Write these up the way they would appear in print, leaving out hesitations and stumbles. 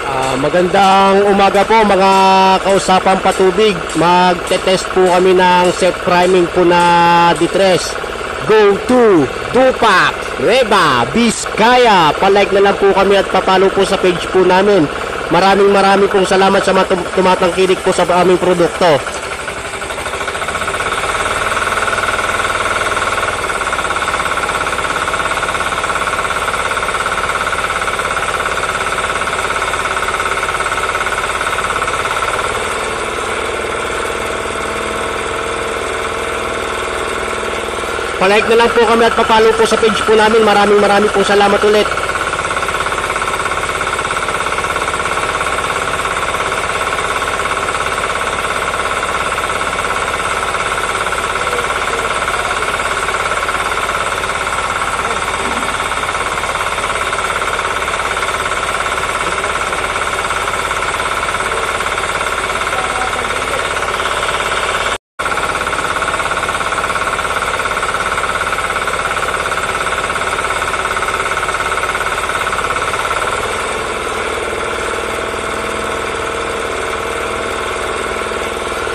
Magandang umaga po mga kausapang patubig. Magte-test po kami ng set priming po na D3. Go to Dupac, Nueva Vizcaya. Palike na lang po kami at papalo po sa page po namin. Maraming pong salamat sa tumatangkilik po sa aming produkto. Palike na lang po kami at papalo po sa page po namin. Maraming pong salamat ulit.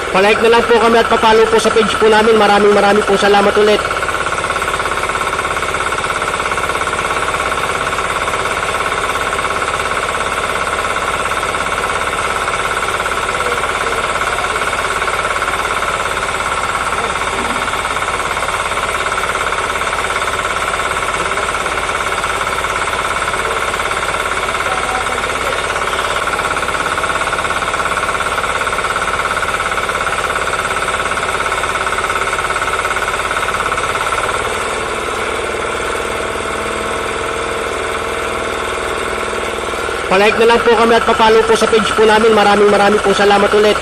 Palike na lang po kami at papalo po sa page po namin. Maraming pong salamat ulit. Palike na lang po kami at papalo po sa page po namin. Maraming pong salamat ulit.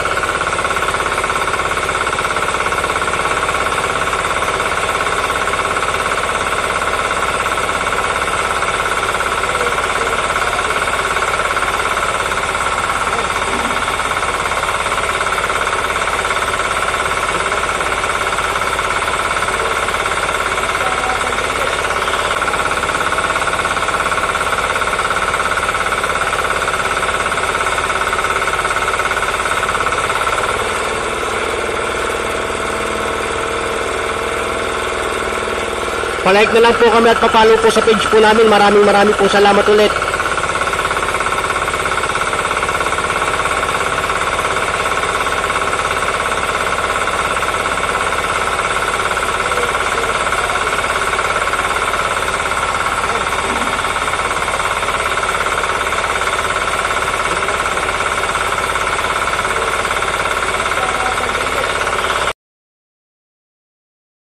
Palike na lang po kami at papalo po sa page po namin. Maraming pong salamat ulit.